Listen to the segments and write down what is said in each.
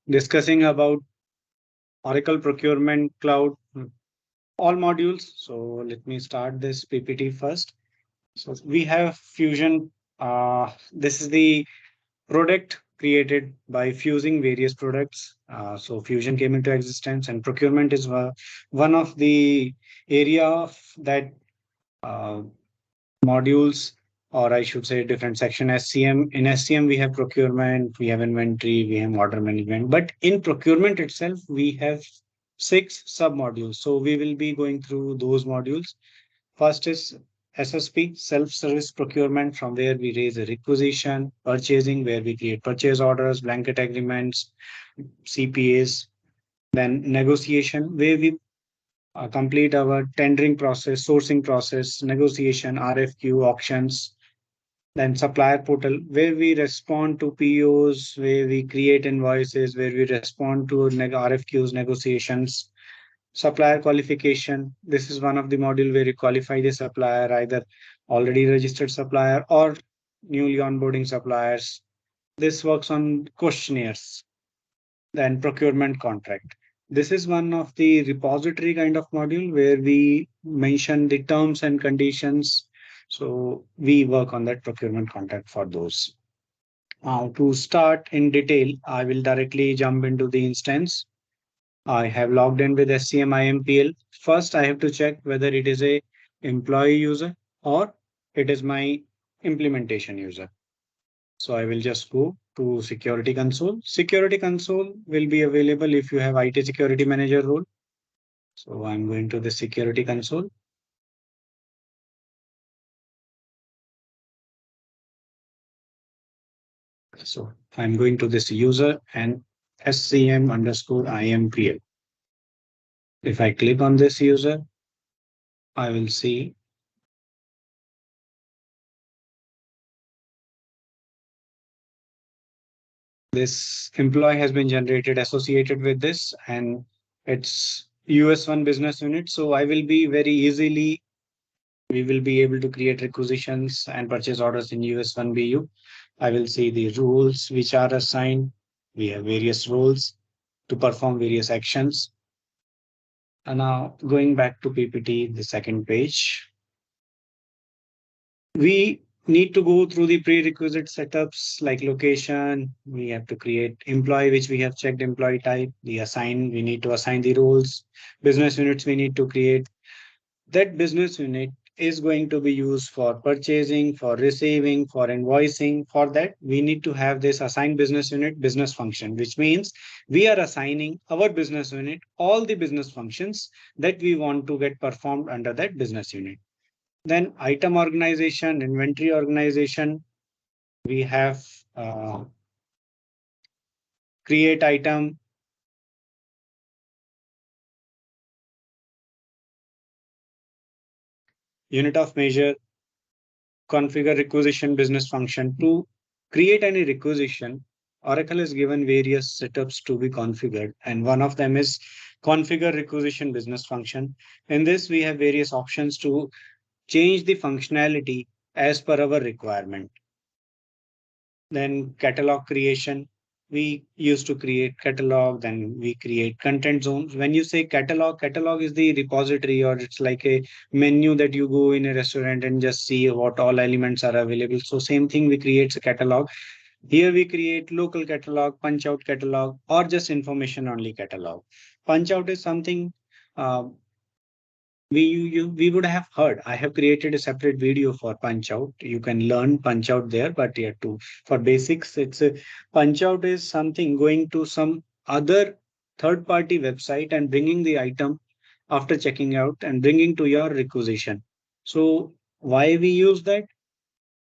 discussing about Oracle Procurement Cloud, all modules. So let me start this PPT first. So we have Fusion. This is the product created by fusing various products. So Fusion came into existence, and procurement is one of the that uh, modules, or I should say different section. SCM, in SCM we have procurement, we have inventory, we have order management, but in procurement itself we have six sub modules. So we will be going through those modules. First is SSP, self-service procurement, from where we raise a requisition. Purchasing, where we create purchase orders, blanket agreements, CPAs. Then negotiation, where we complete our tendering process, sourcing process, negotiation, RFQ, auctions. Then supplier portal, where we respond to POs, where we create invoices, where we respond to RFQs, negotiations. Supplier qualification, this is one of the module where you qualify the supplier, either already registered supplier or newly onboarding suppliers. This works on questionnaires. Then procurement contract, this is one of the repository kind of module where we mention the terms and conditions. So we work on that procurement contract for those. To start in detail, I will directly jump into the instance. I have logged in with SCM IMPL. First, I have to check whether it is a employee user or it is my implementation user. So I will just go to Security Console. Security Console will be available if you have IT Security Manager role. So I'm going to the Security Console. So I'm going to this user and SCM underscore IMPL. If I click on this user, I will see this employee has been generated associated with this, and it's US1 business unit. So I will be very easily, we will be able to create requisitions and purchase orders in US1 BU. I will see the rules which are assigned. We have various roles to perform various actions. And now going back to PPT, the second page, we need to go through the prerequisite setups like location. We have to create employee, which we have checked employee type. We need to assign the roles. Business units we need to create. That business unit is going to be used for purchasing, for receiving, for invoicing. For that, we need to have this assigned business unit business function, which means we are assigning our business unit all the business functions that we want to get performed under that business unit. Then item organization, inventory organization, we have create item, unit of measure, configure requisition business function. To create any requisition, Oracle has given various setups to be configured, and one of them is configure requisition business function. In this, we have various options to change the functionality as per our requirement. Then catalog creation. We used to create catalog, then we create content zones. When you say catalog, catalog is the repository, or it's like a menu that you go in a restaurant and just see what all elements are available. So same thing, we create a catalog. Here we create local catalog, punch out catalog, or just information only catalog. Punch out is something uh, we would have heard. I have created a separate video for punch out. You can learn punch out there, but yeah, to for basics, it's a punch out is something going to some other third party website and bringing the item after checking out and bringing to your requisition. So why we use that?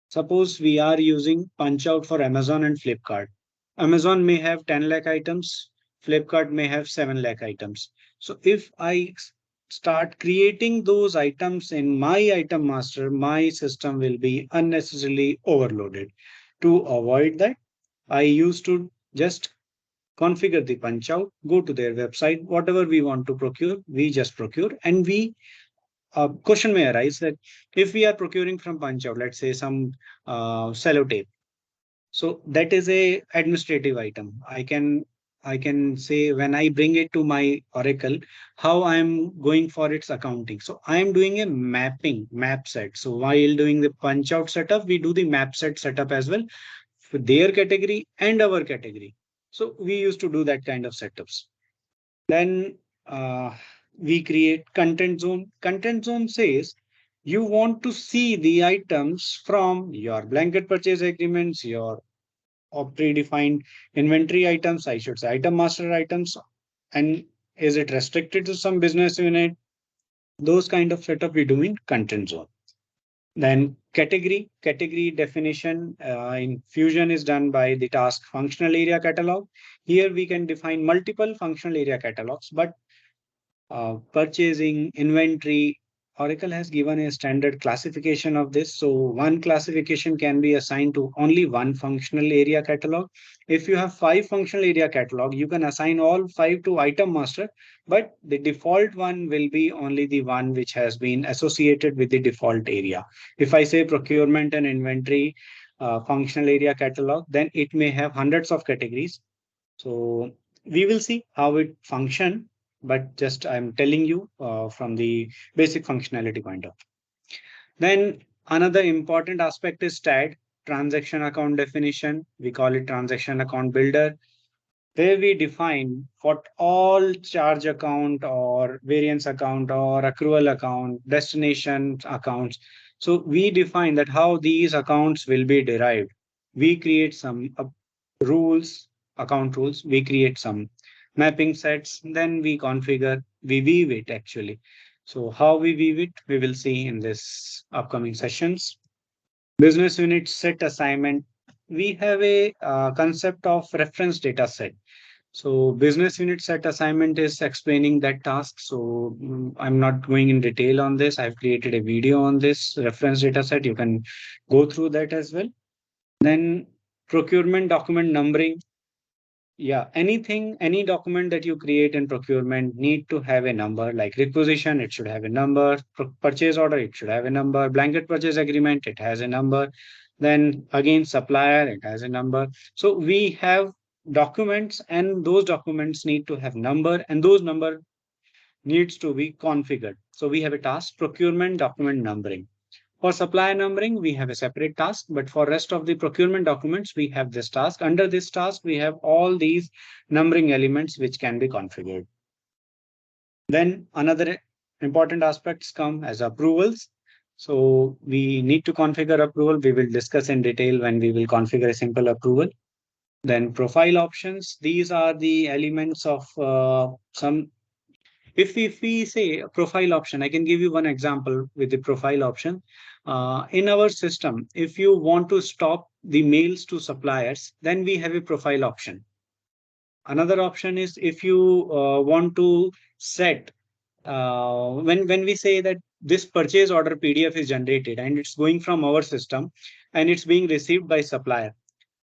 Suppose we are using punch out for Amazon and Flipkart. Amazon may have 10 lakh items, Flipkart may have 7 lakh items. So if I start creating those items in my item master, my system will be unnecessarily overloaded. To avoid that, I used to just configure the punch out, go to their website, whatever we want to procure, we just procure, and we question may arise that if we are procuring from punch out, let's say some sellotape, so that is a administrative item. I can I can say when I bring it to my Oracle, how I'm going for its accounting. So I'm doing a map set. So while doing the punch out setup, we do the map set setup as well for their category and our category. So we used to do that kind of setups. Then we create content zone. Content zone says you want to see the items from your blanket purchase agreements, your or predefined inventory items, I should say item master items, and is it restricted to some business unit? Those kind of setup we do in content zone. Then category definition in Fusion is done by the task functional area catalog. Here we can define multiple functional area catalogs, but purchasing, inventory. Oracle has given a standard classification of this. So one classification can be assigned to only one functional area catalog. If you have five functional area catalog, you can assign all five to item master, but the default one will be only the one which has been associated with the default area. If I say procurement and inventory functional area catalog, then it may have hundreds of categories. So we will see how it function, but just I'm telling you from the basic functionality point of. Then another important aspect is TAD, transaction account definition. We call it transaction account builder, where we define what all charge account or variance account or accrual account, destination accounts. So we define that how these accounts will be derived. We create some rules, account rules, we create some mapping sets, then we configure, we weave it actually. So how we weave it, we will see in this upcoming sessions. Business unit set assignment. We have a concept of reference data set. So business unit set assignment is explaining that task. So I'm not going in detail on this. I've created a video on this reference data set. You can go through that as well. Then procurement document numbering. Yeah, any document that you create in procurement need to have a number, like requisition, it should have a number, purchase order, it should have a number, blanket purchase agreement, it has a number. Then again, supplier, it has a number. So we have documents and those documents need to have number and those number needs to be configured. So we have a task, procurement document numbering. For supply numbering, we have a separate task, but for rest of the procurement documents, we have this task. Under this task, we have all these numbering elements which can be configured. Then another important aspects come as approvals. So we need to configure approval. We will discuss in detail when we will configure a simple approval. Then profile options. These are the elements of some. If we say a profile option, I can give you one example with the profile option. In our system, if you want to stop the mails to suppliers, then we have a profile option. Another option is if you want to set when we say that this purchase order PDF is generated and it's going from our system and it's being received by supplier,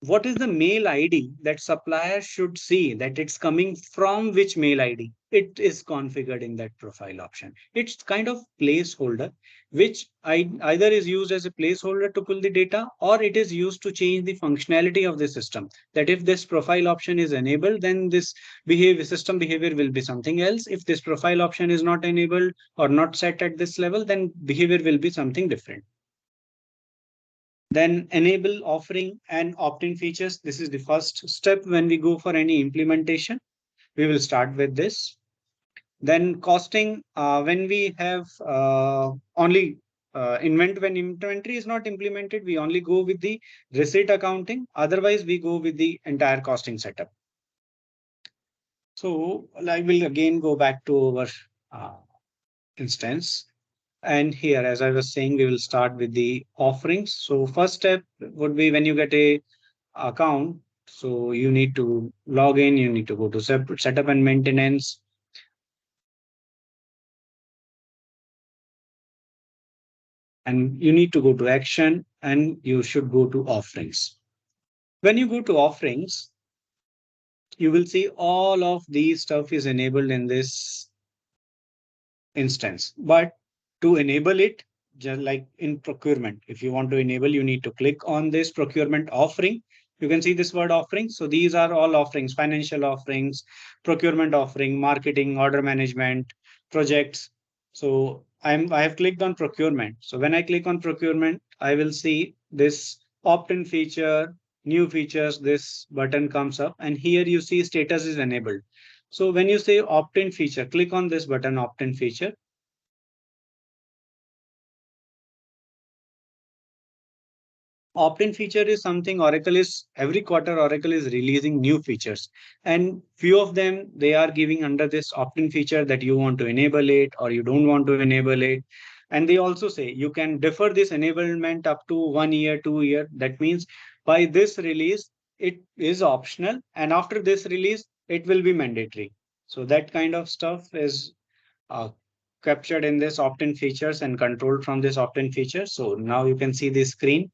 what is the mail ID that supplier should see that it's coming from which mail ID? It is configured in that profile option. It's kind of placeholder, which either is used as a placeholder to pull the data or it is used to change the functionality of the system. That if this profile option is enabled, then this system behavior will be something else. If this profile option is not enabled or not set at this level, then behavior will be something different. Then enable offering and opt-in features. This is the first step when we go for any implementation. We will start with this. Then costing, when we have only when inventory is not implemented, we only go with the receipt accounting. Otherwise, we go with the entire costing setup. So I will again go back to our instance. And here, as I was saying, we will start with the offerings. So first step would be when you get a account. So you need to log in, you need to go to setup and maintenance. And you need to go to action and you should go to offerings. When you go to offerings, you will see all of these stuff is enabled in this instance. But to enable it, just like in procurement, if you want to enable, you need to click on this procurement offering You can see this word offering. So these are all offerings: financial offerings, procurement offering, marketing, order management, projects. So I have clicked on procurement. So when I click on procurement, I will see this opt-in feature, new features. This button comes up, and here you see status is enabled. So when you say opt-in feature, click on this button, opt-in feature. Opt-in feature is something Oracle is every quarter Oracle is releasing new features, and few of them they are giving under this opt-in feature that you want to enable it or you don't want to enable it. And they also say you can defer this enablement up to 1 year, 2 year. That means by this release it is optional, and after this release it will be mandatory. So that kind of stuff is uh, captured in this opt-in features and controlled from this opt-in feature. So now you can see the screen.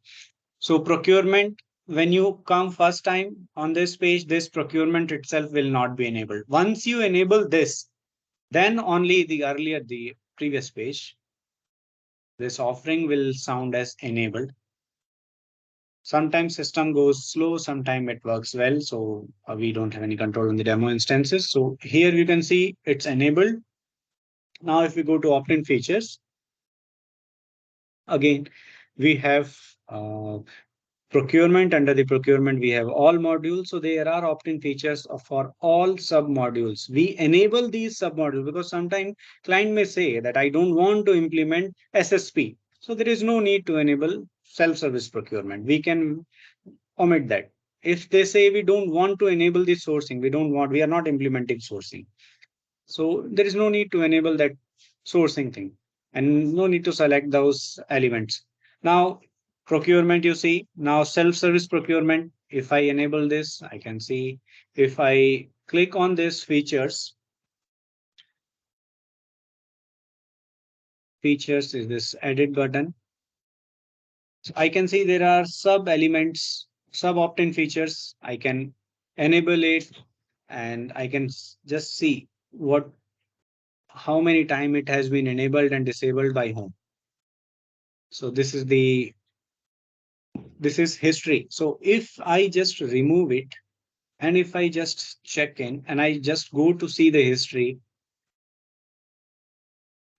So procurement, when you come first time on this page, this procurement itself will not be enabled. Once you enable this, then only the previous page, this offering will sound as enabled. Sometimes system goes slow, sometimes it works well. So we don't have any control on the demo instances. So here you can see it's enabled. Now if we go to opt-in features, again, we have procurement. Under the procurement we have all modules, so there are opt-in features for all sub modules. We enable these sub modules because sometimes client may say that I don't want to implement SSP, so there is no need to enable self-service procurement. We can omit that. If they say we don't want to enable the sourcing, we are not implementing sourcing, so there is no need to enable that sourcing thing, and no need to select those elements. Now, procurement, you see, now self-service procurement. If I enable this, I can see if I click on this features is this edit button. So I can see there are sub elements, sub opt-in features. I can enable it, and I can just see what how many time it has been enabled and disabled by whom. So this is history. So if I just remove it and if I just check in and I just go to see the history,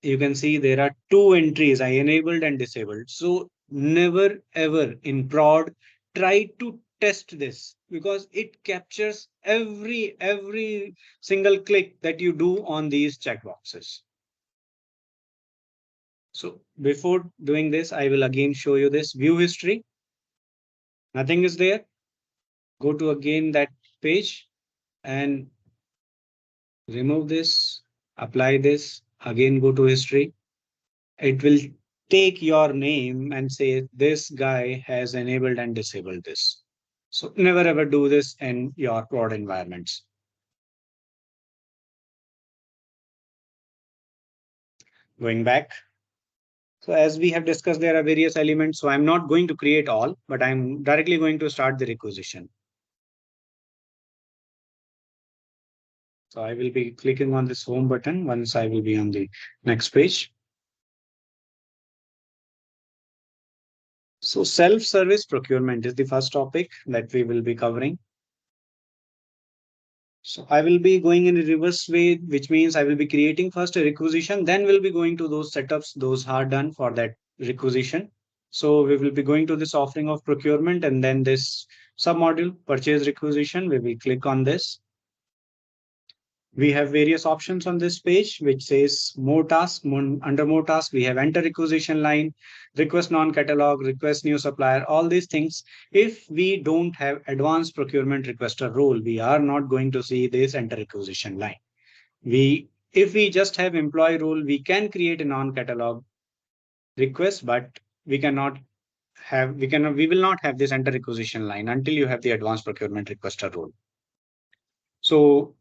you can see there are two entries I enabled and disabled. So never ever in prod try to test this, because it captures every single click that you do on these checkboxes. So before doing this, I will again show you this view history. Nothing is there. Go to again that page and remove this, apply this, again go to history. It will take your name and say this guy has enabled and disabled this. So never ever do this in your prod environments. Going back. So as we have discussed, there are various elements. So I'm not going to create all, but I'm directly going to start the requisition. So I will be clicking on this home button once I will be on the next page. So self-service procurement is the first topic that we will be covering. So I will be going in a reverse way, which means I will be creating first a requisition, then we'll be going to those setups, those are done for that requisition. So we will be going to this offering of procurement and then this submodule purchase requisition. We will click on this. We have various options on this page, which says more tasks. Under more tasks, we have enter requisition line, request non-catalog, request new supplier, all these things. If we don't have advanced procurement requester role, we are not going to see this enter requisition line. If we just have employee role, we can create a non-catalog request, but we will not have this enter requisition line until you have the advanced procurement requester role. So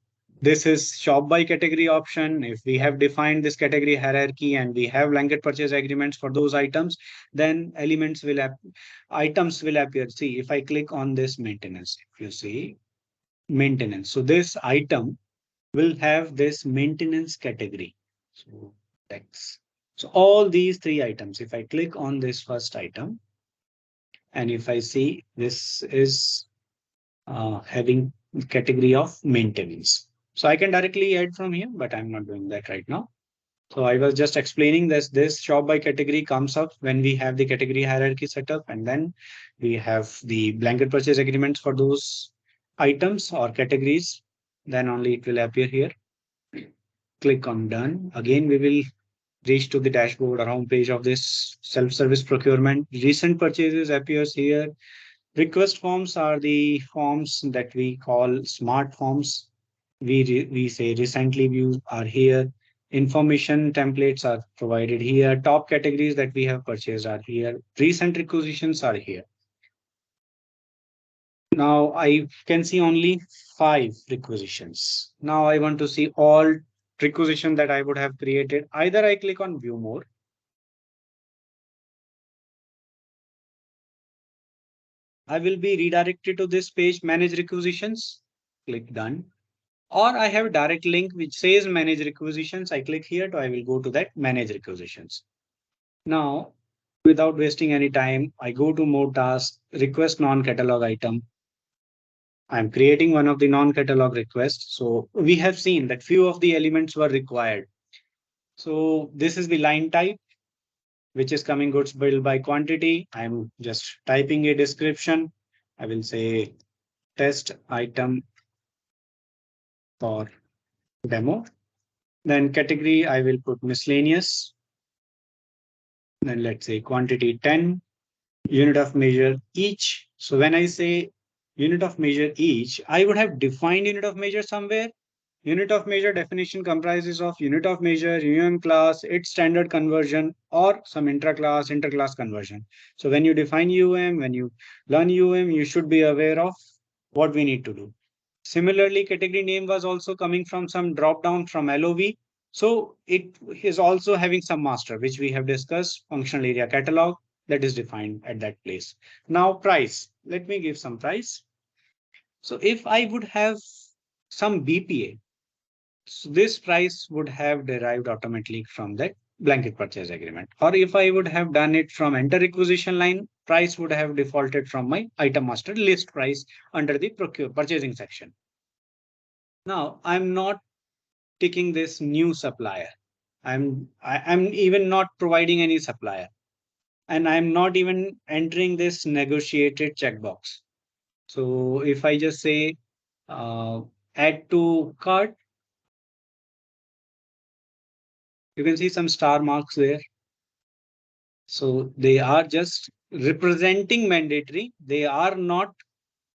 this is shop by category option. If we have defined this category hierarchy and we have blanket purchase agreements for those items, then items will appear. See, if I click on this maintenance, if you see maintenance, so this item will have this maintenance category. So text. So all these three items, if I click on this first item, and if I see this is having category of maintenance. So I can directly add from here, but I'm not doing that right now. So I was just explaining this shop by category comes up when we have the category hierarchy set up, and then we have the blanket purchase agreements for those items or categories. Then only it will appear here. Click on done. Again, we will reach to the dashboard or home page of this self-service procurement. Recent purchases appears here. Request forms are the forms that we call smart forms. We say recently views are here. Information templates are provided here. Top categories that we have purchased are here. Recent requisitions are here. Now I can see only 5 requisitions. Now I want to see all requisition that I would have created. Either I click on view more. I will be redirected to this page, manage requisitions. Click done. Or I have a direct link which says manage requisitions. I click here to I will go to that manage requisitions. Now, without wasting any time, I go to more tasks, request non-catalog item. I'm creating one of the non-catalog requests. So we have seen that few of the elements were required. So this is the line type, which is coming goods billed by quantity. I'm just typing a description. I will say test item for demo. Then category, I will put miscellaneous. Then let's say quantity 10, unit of measure each. So when I say unit of measure each, I would have defined unit of measure somewhere. Unit of measure definition comprises of unit of measure, union class, its standard conversion, or some intra-class, inter-class conversion. So when you define UM, when you learn UM, you should be aware of what we need to do. Similarly, category name was also coming from some drop down from LOV. So it is also having some master, which we have discussed, functional area catalog that is defined at that place. Now price, let me give some price. So if I would have some BPA, so this price would have derived automatically from that blanket purchase agreement. Or if I would have done it from enter requisition line, price would have defaulted from my item master list price under the purchasing section. Now I'm not taking this new supplier. I'm even not providing any supplier, and I'm not even entering this negotiated checkbox. So if I just say add to cart, you can see some star marks there. So they are just representing mandatory. They are not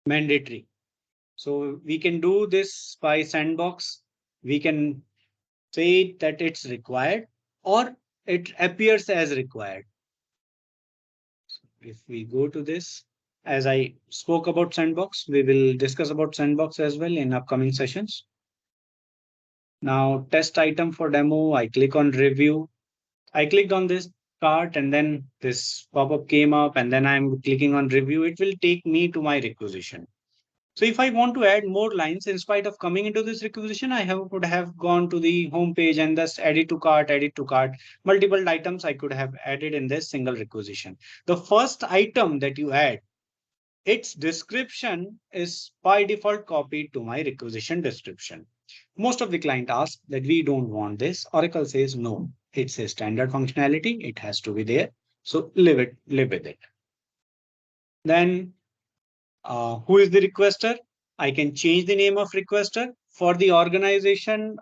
mandatory. So we can do this by sandbox. We can say that it's required or it appears as required. If we go to this, as I spoke about sandbox, we will discuss about sandbox as well in upcoming sessions. Now test item for demo, I click on review. I clicked on this cart and then this pop-up came up and then I'm clicking on review. It will take me to my requisition. So if I want to add more lines, in spite of coming into this requisition, would have gone to the home page and just added to cart, multiple items I could have added in this single requisition. The first item that you add, its description is by default copied to my requisition description. Most of the client ask that we don't want this. Oracle says no, it's a standard functionality. It has to be there. So live with it. Then who is the requester? I can change the name of requester for the organization.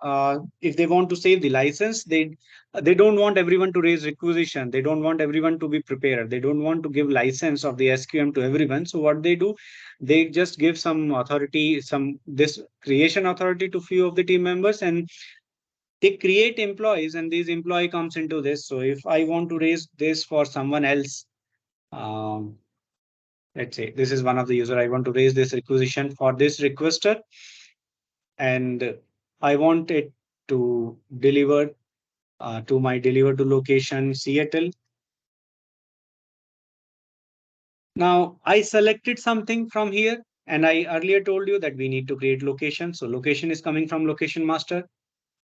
If they want to save the license, they don't want everyone to raise requisition. They don't want everyone to be prepared. They don't want to give license of the SQM to everyone. So what they do, they just give some authority, this creation authority to few of the team members, and they create employees, and these employee comes into this. So if I want to raise this for someone else, um, let's say this is one of the user, I want to raise this requisition for this requester, and I want it to deliver to my deliver to location Seattle. Now I selected something from here, and I earlier told you that we need to create location. So location is coming from location master.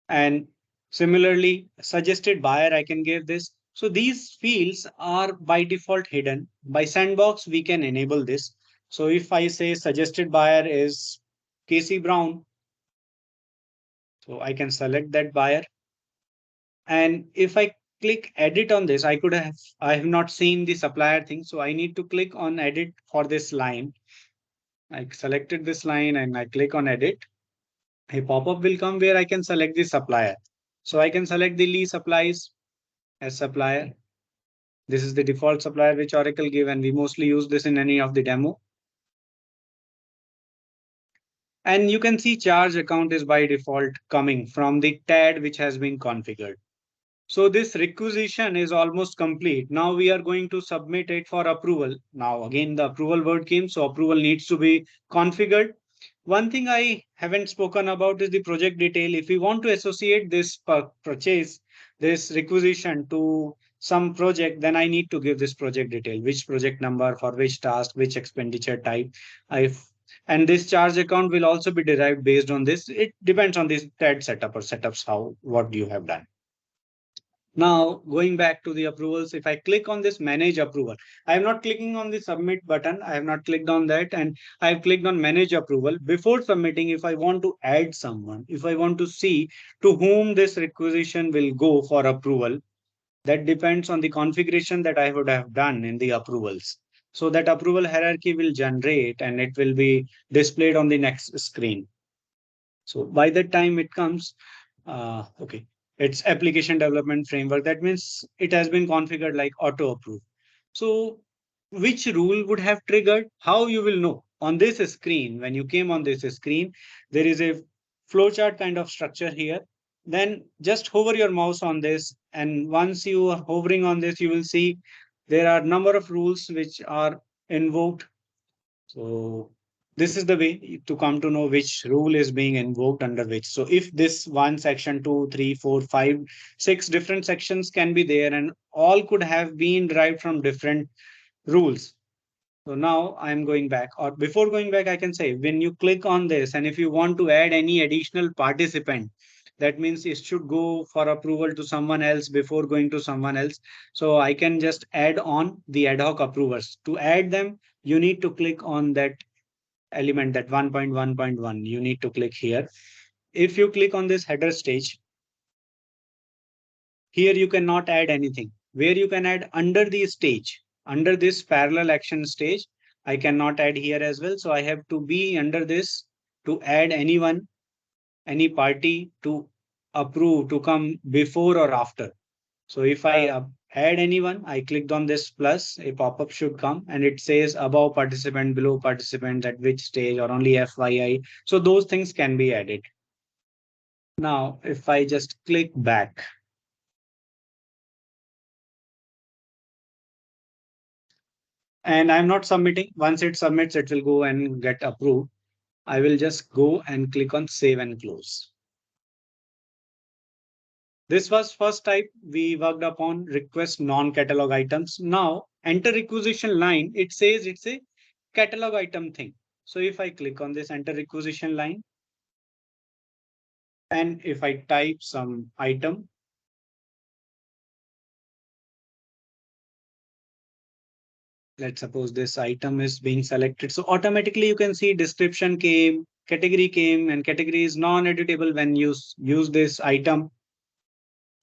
And similarly, suggested buyer, I can give this. So these fields are by default hidden. By sandbox, we can enable this. So if I say suggested buyer is Casey Brown, so I can select that buyer. And if I click edit on this, I have not seen the supplier thing. So I need to click on edit for this line. I selected this line and I click on edit. A pop-up will come where I can select the supplier. So I can select the Lee Supplies as supplier. This is the default supplier which Oracle give, and we mostly use this in any of the demo. And you can see charge account is by default coming from the TAD which has been configured. So this requisition is almost complete. Now we are going to submit it for approval. Now again the approval word came, so approval needs to be configured. One thing I haven't spoken about is the project detail. If we want to associate this purchase, this requisition to some project, then I need to give this project detail, which project number for which task, which expenditure type. I've and this charge account will also be derived based on this. It depends on this TAD setup or setups, how what you have done. Now, going back to the approvals, if I click on this manage approval, I am not clicking on the submit button. I have not clicked on that, and I have clicked on manage approval. Before submitting, if I want to add someone, if I want to see to whom this requisition will go for approval, that depends on the configuration that I would have done in the approvals. So that approval hierarchy will generate and it will be displayed on the next screen. So by the time it comes, okay, it's application development framework. That means it has been configured like auto approve. So which rule would have triggered? How you will know? On this screen, when you came on this screen, there is a flowchart kind of structure here. Then just hover your mouse on this. And once you are hovering on this, you will see there are number of rules which are invoked. So this is the way to come to know which rule is being invoked under which. So if this one section, two, three, four, five, six different sections can be there and all could have been derived from different rules. So now I'm going back, or before going back, I can say when you click on this and if you want to add any additional participant, that means it should go for approval to someone else before going to someone else. So I can just add on the ad hoc approvers. To add them, you need to click on that element, that 1.1.1. You need to click here. If you click on this header stage, here you cannot add anything. Where you can add under the stage, under this parallel action stage, I cannot add here as well. So I have to be under this to add anyone, any party to approve to come before or after. So if I add anyone, I clicked on this plus, a pop-up should come and it says above participant, below participant, at which stage, or only FYI. So those things can be added. Now, if I just click back, and I'm not submitting. Once it submits, it will go and get approved. I will just go and click on save and close. This was first type we worked upon, request non-catalog items. Now enter requisition line. It says it's a catalog item thing. So if I click on this enter requisition line, and if I type some item, let's suppose this item is being selected. So automatically you can see description came, category came, and category is non-editable when you use this item.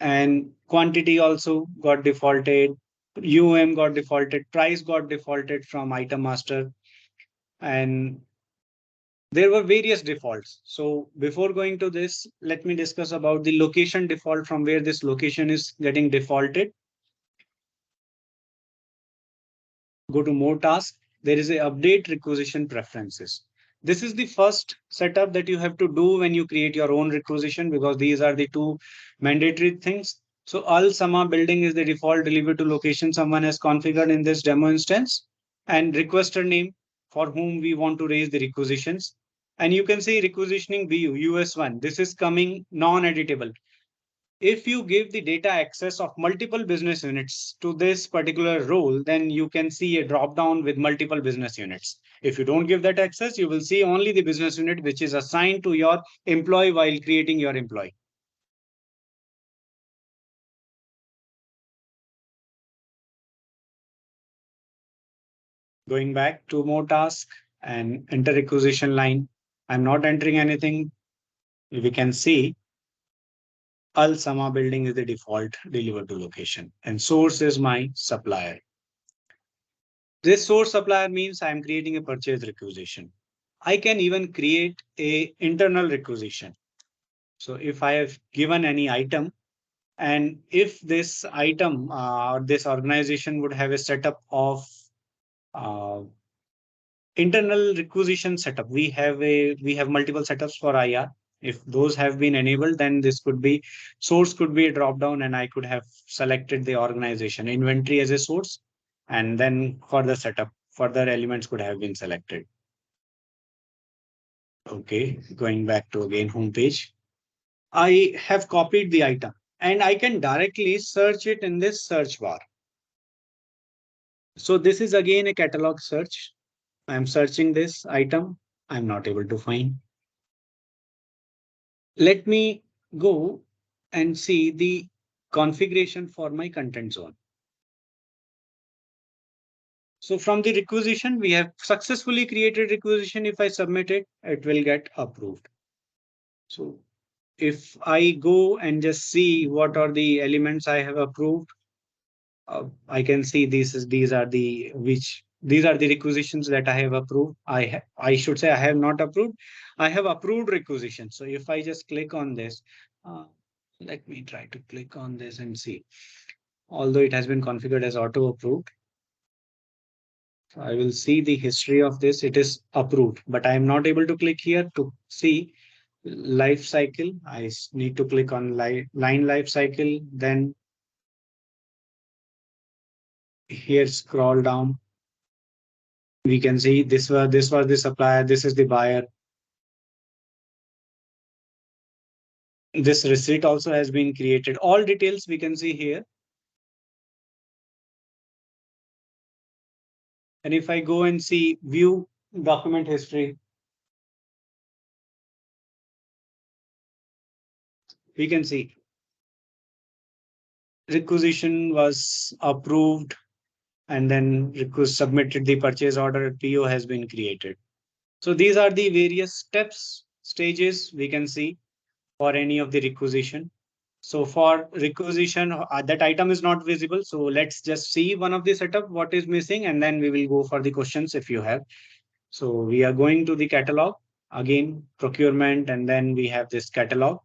And quantity also got defaulted, got defaulted, price got defaulted from item master, and there were various defaults. So before going to this, let me discuss about the location default, from where this location is getting defaulted. Go to more tasks. There is a update requisition preferences. This is the first setup that you have to do when you create your own requisition, because these are the two mandatory things. So all Sama building is the default delivery to location someone has configured in this demo instance, and requester name for whom we want to raise the requisitions. And you can see requisitioning BU US1. This is coming non-editable. If you give the data access of multiple business units to this particular role, then you can see a drop down with multiple business units. If you don't give that access, you will see only the business unit which is assigned to your employee while creating your employee. Going back, two more tasks and enter requisition line. I'm not entering anything. We can see Al Sama building is the default deliver to location and source is my supplier. This source supplier means I'm creating a purchase requisition. I can even create a internal requisition. So if I have given any item and if this item or this organization would have a setup of uh, internal requisition setup, we have multiple setups for IR. If those have been enabled, then this could be source could be a drop down and I could have selected the organization inventory as a source and then for the setup further elements could have been selected. Okay, going back to again homepage. I have copied the item and I can directly search it in this search bar. So this is again a catalog search. I'm searching this item. I'm not able to find. Let me go and see the configuration for my content zone. So from the requisition, we have successfully created requisition. If I submit it, it will get approved. So if I go and just see what are the elements I have approved, I can see these are the requisitions that I have approved. I should say I have not approved. I have approved requisitions. So if I just click on this, uh, let me try to click on this and see. Although it has been configured as auto approved, so I will see the history of this. It is approved, but I am not able to click here to see life cycle. Need to click on line life cycle. Then here scroll down. We can see this was the supplier. This is the buyer. This receipt also has been created. All details we can see here. And if I go and see view document history, we can see requisition was approved and then request submitted the purchase order. PO has been created. So these are the various steps, stages we can see for any of the requisition. So for requisition, that item is not visible. So let's just see one of the setup, what is missing, and then we will go for the questions if you have. So we are going to the catalog, again, procurement, and then we have this catalog.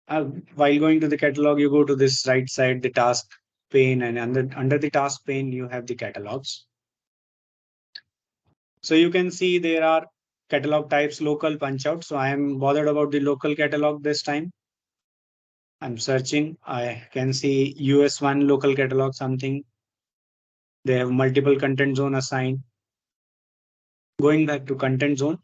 While going to the catalog, you go to this right side, the task pane, and under the task pane, you have the catalogs. So you can see there are catalog types, local punch out. So I am bothered about the local catalog this time. I'm searching. I can see US1 local catalog something. They have multiple content zone assigned. Going back to content zone.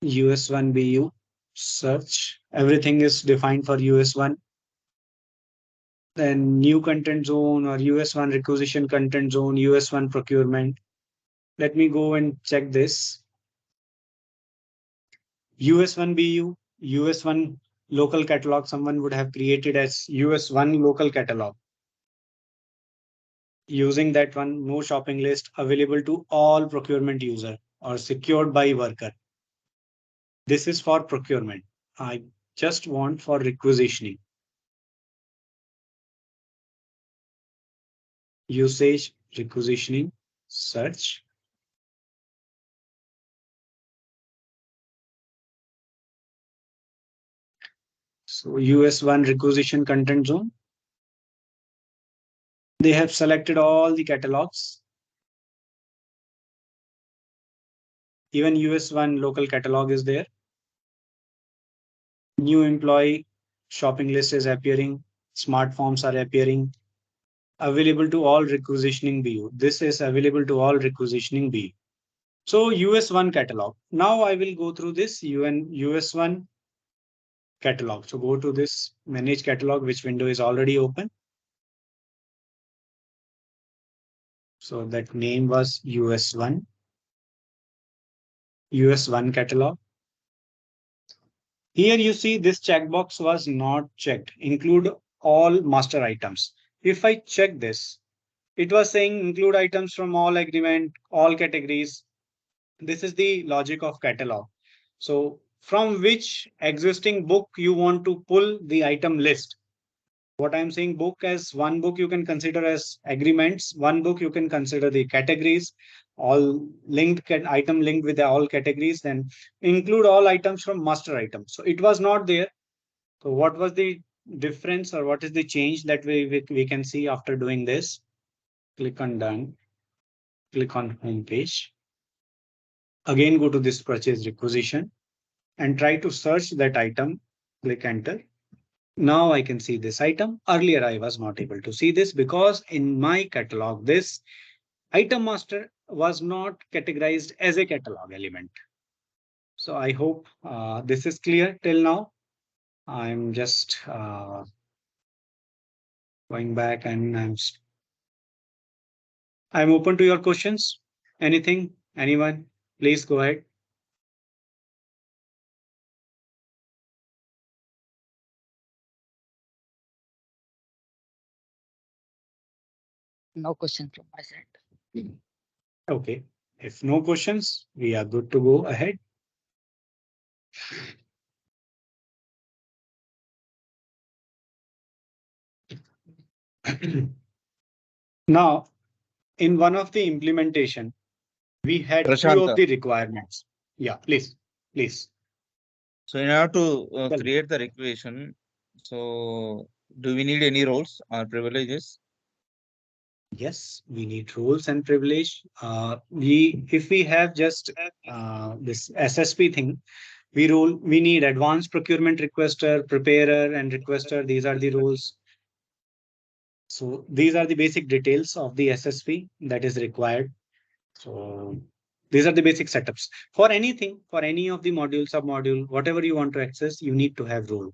US1 BU search. Everything is defined for US1. Then new content zone or US1 requisition content zone, US1 procurement. Let me go and check this. US1 BU, US1 local catalog, someone would have created as US1 local catalog. Using that one, no shopping list available to all procurement user or secured by worker. This is for procurement. I just want for requisitioning. Usage, requisitioning, search. So US1 requisition content zone. They have selected all the catalogs. Even US1 local catalog is there. New employee shopping list is appearing. Smart forms are appearing. Available to all requisitioning BU. This is available to all requisitioning BU. So US1 catalog. Now I will go through this US1 catalog. So go to this manage catalog, which window is already open. So that name was US1 catalog. Here you see this checkbox was not checked. Include all master items. If I check this, it was saying include items from all agreement, all categories. This is the logic of catalog. So from which existing book you want to pull the item list. What I'm saying, book as one book you can consider as agreements, one book you can consider the categories, all linked item linked with all categories, then include all items from master item. So it was not there. So what was the difference or what is the change that we can see after doing this? Click on done, click on home page. Again, go to this purchase requisition and try to search that item, click enter. Now I can see this item. Earlier I was not able to see this because in my catalog, this item master was not categorized as a catalog element. So I hope this is clear till now. I'm just going back and I'm open to your questions. Anything, anyone, please go ahead. No question from my side. Okay. If no questions, we are good to go ahead. Now, in one of the implementation, we had few of Prashant, the requirements. Yeah, please. so in order to Tell me. create the requisition, so do we need any roles or privileges? Yes, we need roles and privilege. If we have just this SSP thing, we need advanced procurement requester, preparer, and requester. These are the roles. So these are the basic details of the SSP that is required. So these are the basic setups for anything, for any of the module, submodule, whatever you want to access, you need to have role.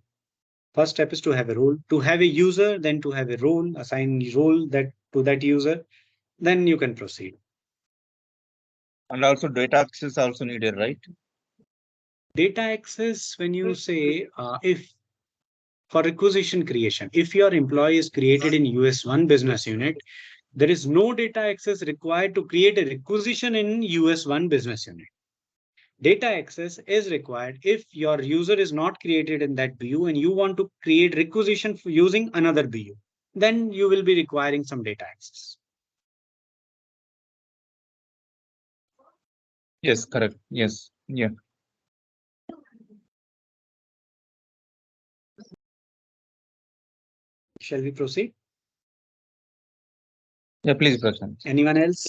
First step is to have a role, to have a user, then to have a role, assign role that to that user, then you can proceed. And also data access also needed, right? Data access, when you say if for requisition creation, if your employee is created in US1 business unit, there is no data access required to create a requisition in US1 business unit. Data access is required if your user is not created in that BU and you want to create requisition using another BU. Then you will be requiring some data access. Yes, correct. Yes. Yeah. Shall we proceed? Yeah, please, Prashant. Anyone else?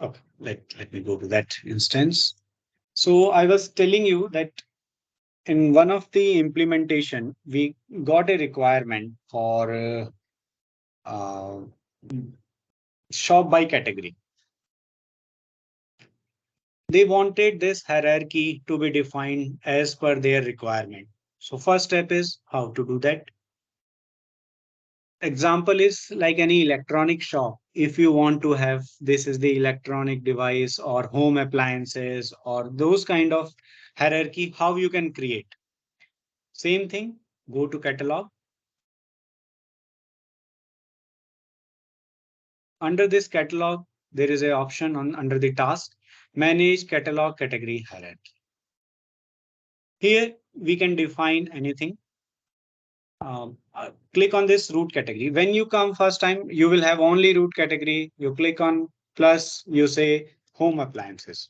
Okay, let me go to that instance. So I was telling you that in one of the implementation, we got a requirement for uh, shop by category. They wanted this hierarchy to be defined as per their requirement. So first step is how to do that. Example is like any electronic shop. If you want to have this is the electronic device or home appliances or those kind of hierarchy, how you can create. Same thing, go to catalog. Under this catalog, there is an option under the task, manage catalog category hierarchy. Here we can define anything. Click on this root category. When you come first time, you will have only root category. You click on plus, you say home appliances.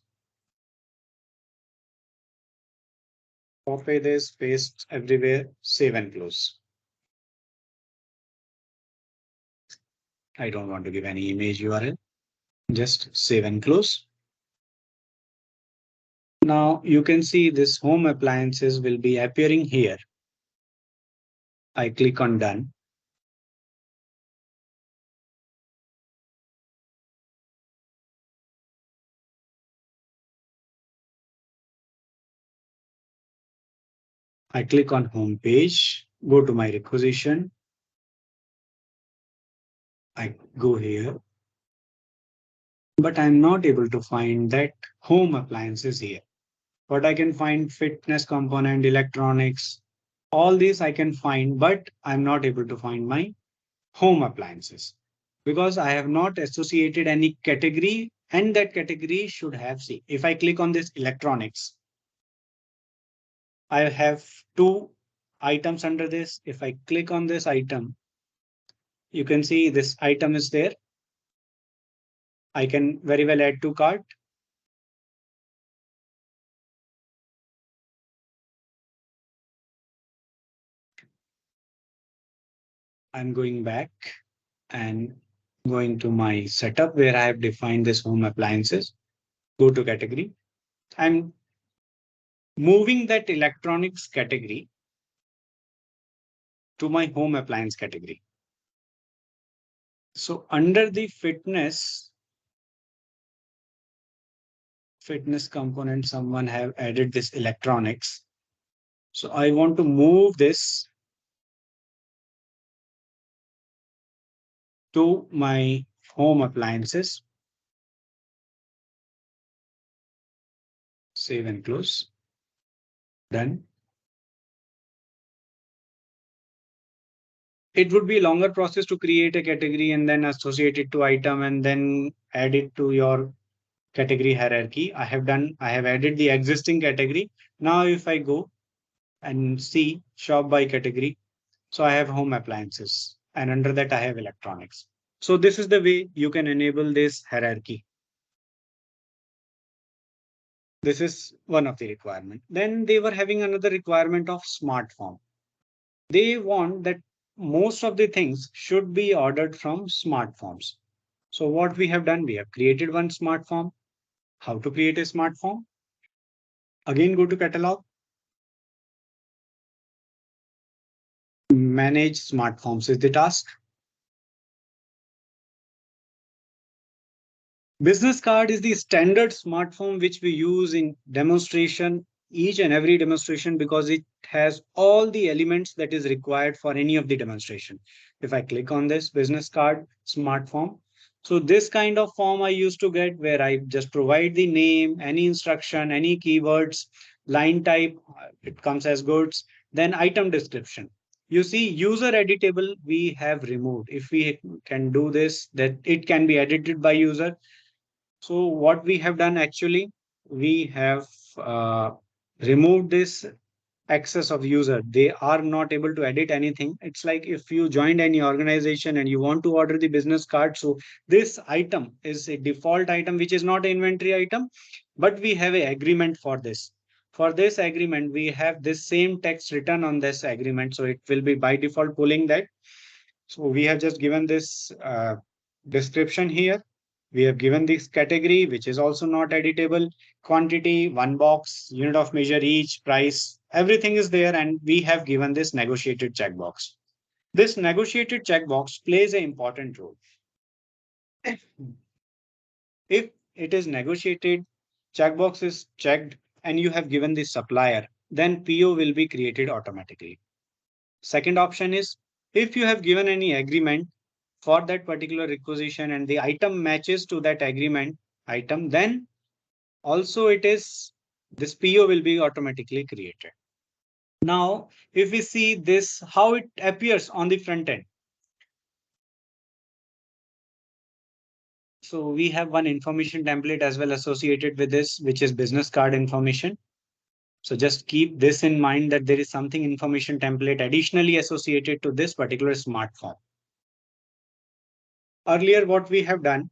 Copy this, paste everywhere, save and close. I don't want to give any image URL. Just save and close. Now you can see this home appliances will be appearing here. I click on done. I click on home page, go to my requisition. I go here. but I'm not able to find that home appliances here. But I can find fitness component, electronics, all these I can find, but I'm not able to find my home appliances because I have not associated any category, and that category should have, see, if I click on this electronics, I have two items under this. If I click on this item, you can see this item is there. I can very well add to cart. I'm going back and going to my setup where I have defined this home appliances. Go to category. I'm moving that electronics category to my home appliance category. So under the fitness component, someone have added this electronics. So I want to move this to my home appliances. Save and close. Done. It would be a longer process to create a category and then associate it to item and then add it to your category hierarchy. I have added the existing category. Now if I go and see shop by category, so I have home appliances and under that I have electronics. So this is the way you can enable this hierarchy. This is one of the requirement. Then they were having another requirement of smart form. They want that most of the things should be ordered from smart forms. So what we have done, we have created one smart form. How to create a smart form? Again, go to catalog. Manage smart forms is the task. Business card is the standard smart form which we use in demonstration, each and every demonstration, because it has all the elements that is required for any of the demonstration. If I click on this business card smart form, so this kind of form I used to get where I just provide the name, any instruction, any keywords, line type, it comes as goods, then item description. You see, user editable we have removed. If we can do this, that it can be edited by user. So what we have done actually, we have removed this access of user. They are not able to edit anything. It's like if you joined any organization and you want to order the business card. So this item is a default item, which is not an inventory item, but we have an agreement for this. For this agreement, we have this same text written on this agreement. So it will be by default pulling that. So we have just given this description here. We have given this category, which is also not editable, quantity, one box, unit of measure each, price, everything is there. And we have given this negotiated checkbox. This negotiated checkbox plays an important role. If it is negotiated, checkbox is checked, and you have given the supplier, then PO will be created automatically. Second option is if you have given any agreement for that particular requisition and the item matches to that agreement item, then also it is this PO will be automatically created. Now, if we see this, how it appears on the front end. So we have one information template as well associated with this, which is business card information. So just keep this in mind that there is something information template additionally associated to this particular smart form. Earlier, what we have done,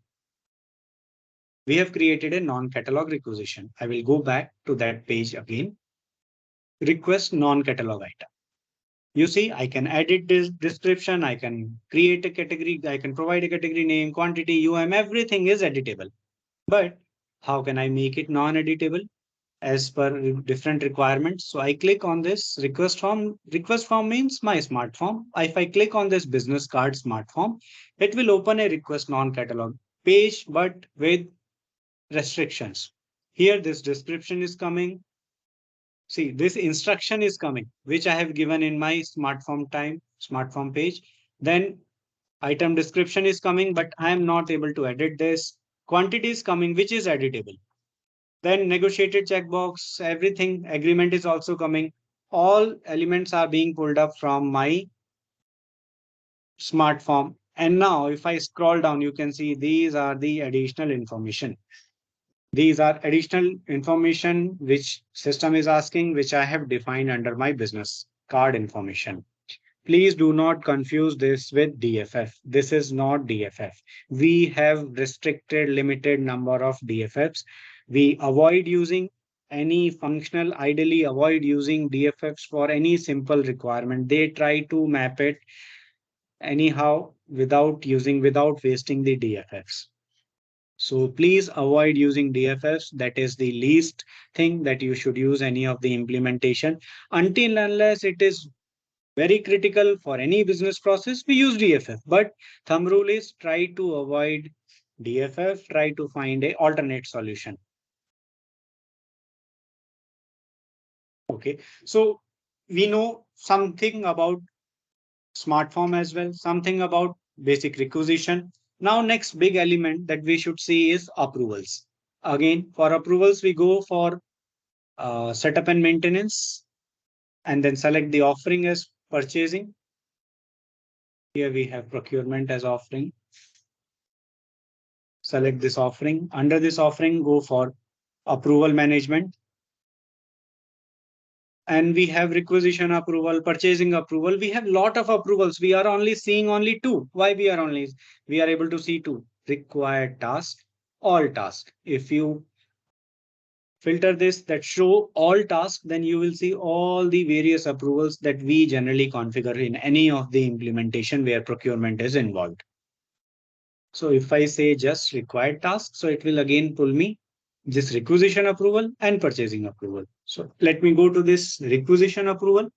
we have created a non-catalog requisition. I will go back to that page again. Request non-catalog item. You see, I can edit this description. I can create a category. I can provide a category name, quantity, everything is editable. But how can I make it non-editable as per different requirements? So I click on this request form. Request form means my smart form. If I click on this business card smart form, it will open a request non-catalog page, but with restrictions. Here, this description is coming. See, this instruction is coming, which I have given in my smart form page. Then item description is coming, but I am not able to edit this. quantities coming, which is editable. Then negotiated checkbox, everything, agreement is also coming. All elements are being pulled up from my smart form. And now if I scroll down, you can see these are the additional information. These are additional information which system is asking, which I have defined under my business card information. Please do not confuse this with DFF. This is not DFF. We have restricted limited number of DFFs. We avoid using any functional, ideally avoid using DFFs for any simple requirement. They try to map it anyhow without wasting the DFFs. So please avoid using DFFs. That is the least thing that you should use any of the implementation until unless it is very critical for any business process, we use DFF. But thumb rule is try to avoid DFF, try to find a alternate solution. Okay, so we know something about smart form as well, something about basic requisition. Now, next big element that we should see is approvals. Again, for approvals, we go for setup and maintenance, and then select the offering as purchasing. Here we have procurement as offering. Select this offering. Under this offering, go for approval management. And we have requisition approval, purchasing approval. We have lot of approvals. We are only seeing only two. Why we are able to see two: required task, all task. If you filter this that show all tasks, then you will see all the various approvals that we generally configure in any of the implementation where procurement is involved. So if I say just required task, so it will again pull me this requisition approval and purchasing approval. So let me go to this requisition approval.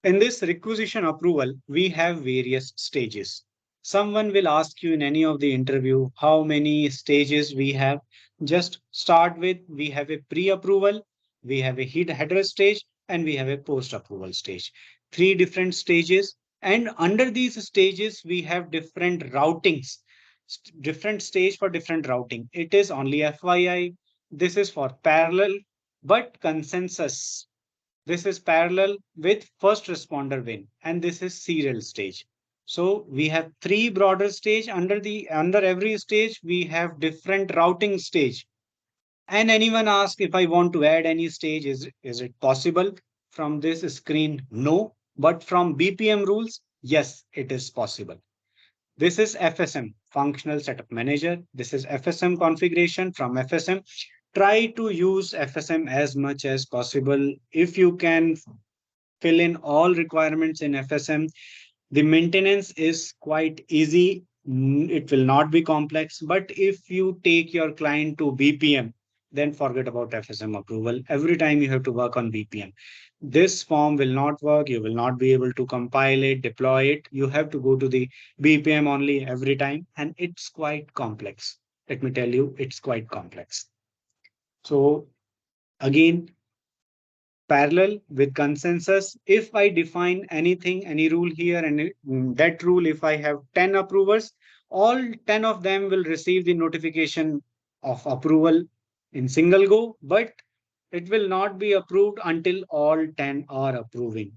In this requisition approval, we have various stages. Someone will ask you in any of the interview how many stages we have. Just start with we have a pre-approval, we have a header stage, and we have a post-approval stage. Three different stages. And under these stages, we have different routings, different stage for different routing. It is only FYI. This is for parallel, but consensus. This is parallel with first responder win, and this is serial stage. So we have three broader stage. Under every stage, we have different routing stage. And anyone ask if I want to add any stage, is it possible? From this screen, no. But from BPM rules, yes, it is possible. This is FSM, Functional Setup Manager. This is FSM configuration from FSM. Try to use FSM as much as possible. If you can fill in all requirements in FSM, the maintenance is quite easy. It will not be complex. But if you take your client to BPM, then forget about FSM approval. Every time you have to work on BPM. This form will not work. You will not be able to compile it, deploy it. You have to go to the BPM only every time. And it's quite complex. Let me tell you, it's quite complex. So again, parallel with consensus. If I define anything, any rule here, and that rule, if I have 10 approvers, all 10 of them will receive the notification of approval in single go, but it will not be approved until all 10 are approving.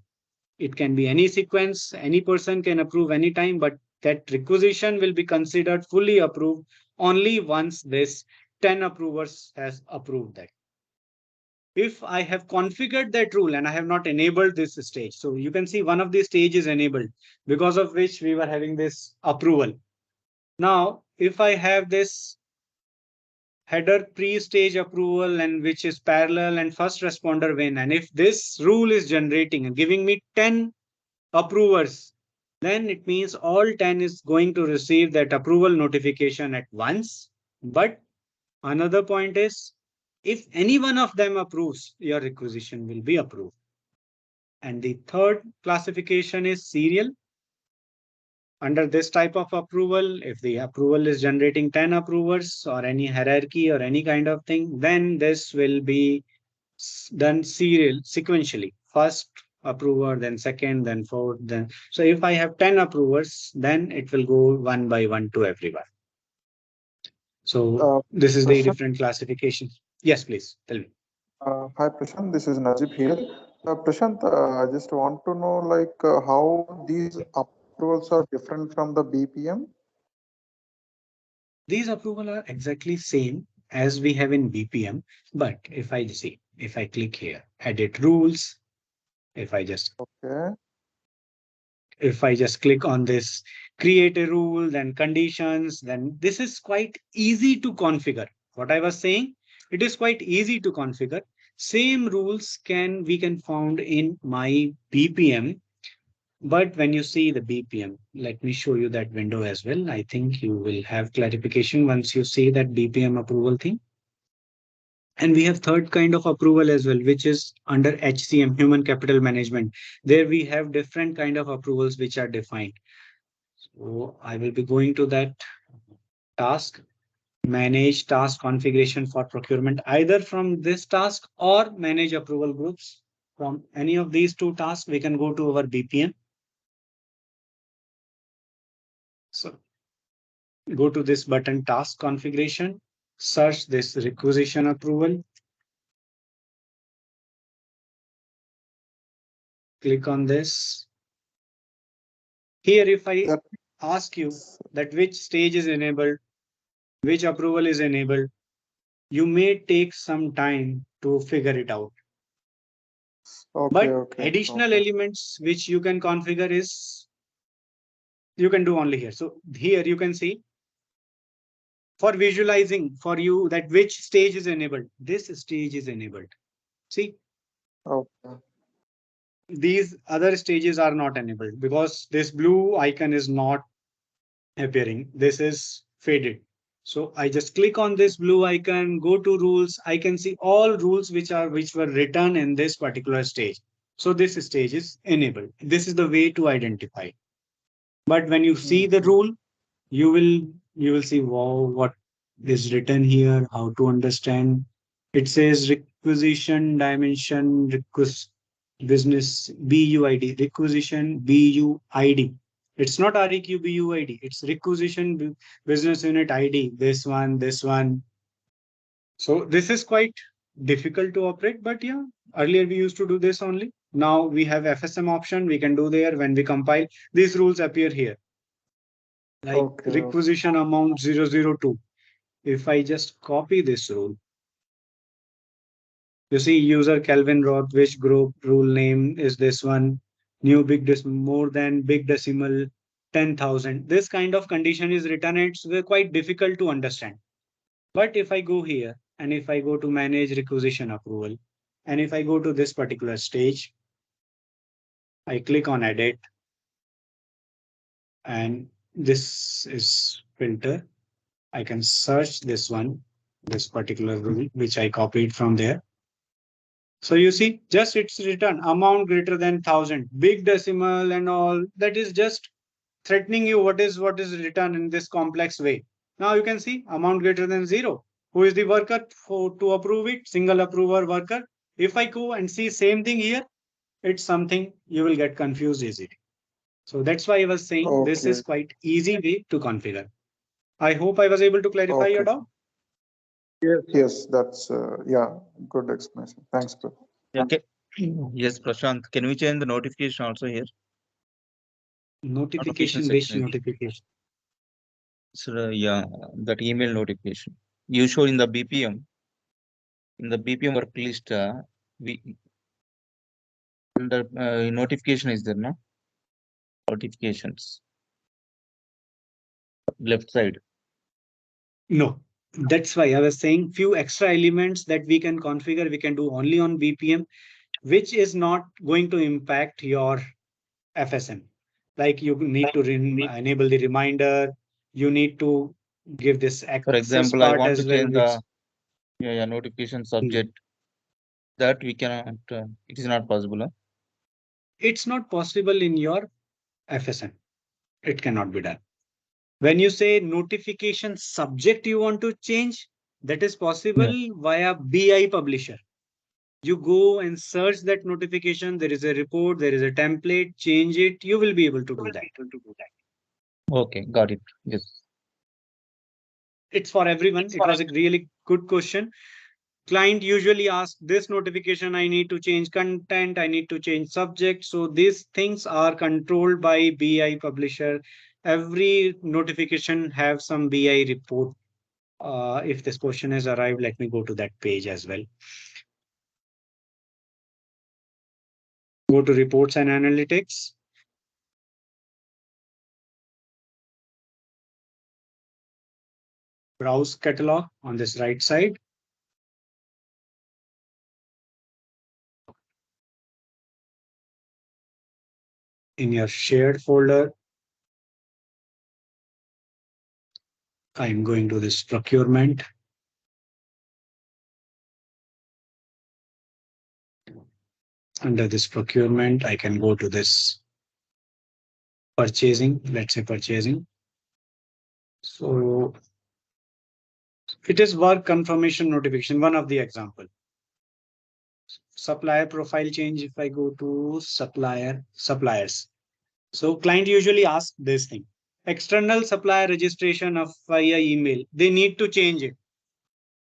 It can be any sequence, any person can approve anytime, but that requisition will be considered fully approved only once this 10 approvers has approved that. If I have configured that rule and I have not enabled this stage, so you can see one of the stage is enabled, because of which we were having this approval. Now, if I have this header pre-stage approval and which is parallel and first responder win, and if this rule is generating and giving me 10 approvers, then it means all 10 is going to receive that approval notification at once. But another point is, if any one of them approves, your requisition will be approved. And the third classification is serial. Under this type of approval, if the approval is generating 10 approvers or any hierarchy or any kind of thing, then this will be done serial, sequentially. First approver, then second, then fourth, then. So if I have 10 approvers, then it will go one by one to everyone. So this is the Prashant, different classification. Yes, please tell me. hi Prashant, this is Najib here. Prashant, I just want to know how these approvals are different from the BPM. These approval are exactly same as we have in BPM, but if I click here, edit rules, if I just Okay, if I just click on this, create a rule, then conditions, then this is quite easy to configure. What I was saying, it is quite easy to configure. Same rules we can found in my BPM, but when you see the BPM, let me show you that window as well. I think you will have clarification once you see that BPM approval thing. And we have third kind of approval as well, which is under HCM, Human Capital Management. There we have different kind of approvals which are defined. So I will be going to that task, manage task configuration for procurement, either from this task or manage approval groups. From any of these two tasks, we can go to our BPM. So go to this button, task configuration, search this requisition approval, click on this. Here, if I that ask you that which stage is enabled, which approval is enabled, you may take some time to figure it out. okay, But okay, additional okay, elements which you can configure is you can do only here. So here you can see for visualizing for you that which stage is enabled. This stage is enabled. See, okay, these other stages are not enabled because this blue icon is not appearing. This is faded. So I just click on this blue icon, go to rules. I can see all rules which were written in this particular stage. So this stage is enabled. This is the way to identify. But when you see the Mhm. rule, you will you will see, wow, what is written here, how to understand. It says requisition dimension request business BUID, requisition BUID. It's not REQ BUID, it's requisition business unit ID, this one. So this is quite difficult to operate, but yeah, earlier we used to do this only. Now we have FSM option, we can do there. When we compile, these rules appear here, like Okay, okay, requisition amount 002. If I just copy this rule, you see user Kelvin Roth, which group rule name is this one, new big more than big decimal 10,000. This kind of condition is written. It's quite difficult to understand. But if I go here and if I go to manage requisition approval, and if I go to this particular stage, I click on edit, and this is filter. I can search this one, this particular rule, which I copied from there. So you see, just it's written amount greater than 1,000, big decimal and all. That is just threatening you what is written in this complex way. Now you can see amount greater than zero. Who is the worker for to approve it? Single approver worker. If I go and see same thing here, it's something you will get confused easily. So that's why I was saying this okay, is quite easy way to configure. I hope I was able to clarify your okay. doubt. Yes, yes, that's yeah, good explanation. Thanks, bro. Okay. Yes, Prashant. Can we change the notification also here? Notification Notification, which section is notification? so yeah, that email notification. Usually in the BPM work list, we under notification is there, no? Notifications left side. No, that's why I was saying few extra elements that we can configure, we can do only on BPM, which is not going to impact your FSM. Like you need to enable the reminder, you need to give this For access example, I part want to as well, change which the notification hmm, subject. That we cannot. It is not possible. Huh? it's not possible in your FSM. It cannot be done. When you say notification subject you want to change, that is Yeah. possible via BI publisher. You go and search that notification, there is a report, there is a template, change it, you will be able to do that. Okay, got it. Yes. it's for everyone. It was a really good question. Client usually asks this notification, I need to change content, I need to change subject. So these things are controlled by BI publisher. Every notification have some BI report. If this question has arrived, let me go to that page as well. Go to reports and analytics. Browse catalog on this right side. In your shared folder, I'm going to this procurement. Under this procurement, I can go to this purchasing, let's say purchasing. So it is work confirmation notification, one of the example. Supplier profile change, if I go to suppliers. So client usually asks this thing. External supplier registration of via email, they need to change it.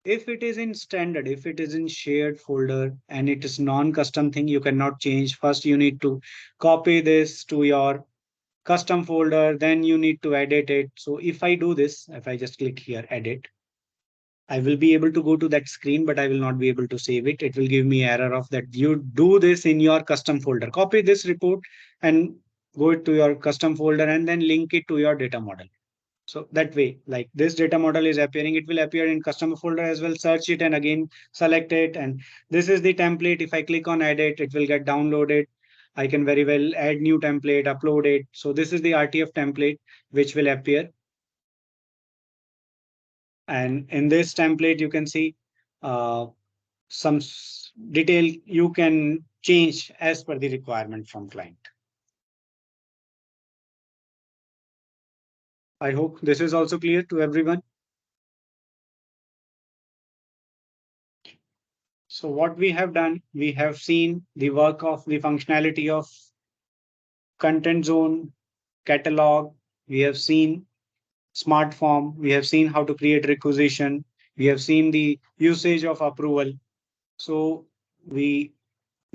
If it is in standard, if it is in shared folder and it is non-custom thing, you cannot change. First, you need to copy this to your custom folder, then you need to edit it. So if I do this, if I just click here, edit, I will be able to go to that screen, but I will not be able to save it. It will give me error of that. You do this in your custom folder, copy this report and go to your custom folder and then link it to your data model. So that way, like this data model is appearing, it will appear in customer folder as well. Search it and again select it. And this is the template. If I click on edit, it will get downloaded. I can very well add new template, upload it. So this is the RTF template which will appear. And in this template, you can see some detail you can change as per the requirement from client. I hope this is also clear to everyone. So what we have done, we have seen the work of the functionality of content zone, catalog. We have seen smart form. We have seen how to create requisition. We have seen the usage of approval. So we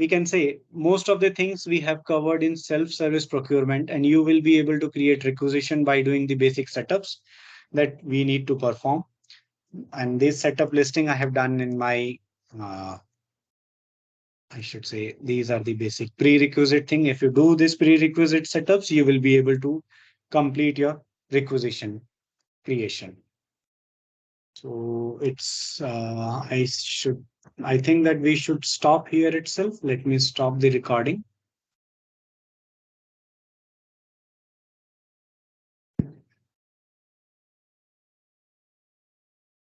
can say most of the things we have covered in self-service procurement, and you will be able to create requisition by doing the basic setups that we need to perform. And this setup listing I have done in my I should say these are the basic prerequisite thing. If you do this prerequisite setups, you will be able to complete your requisition creation. So it's I think that we should stop here itself. Let me stop the recording.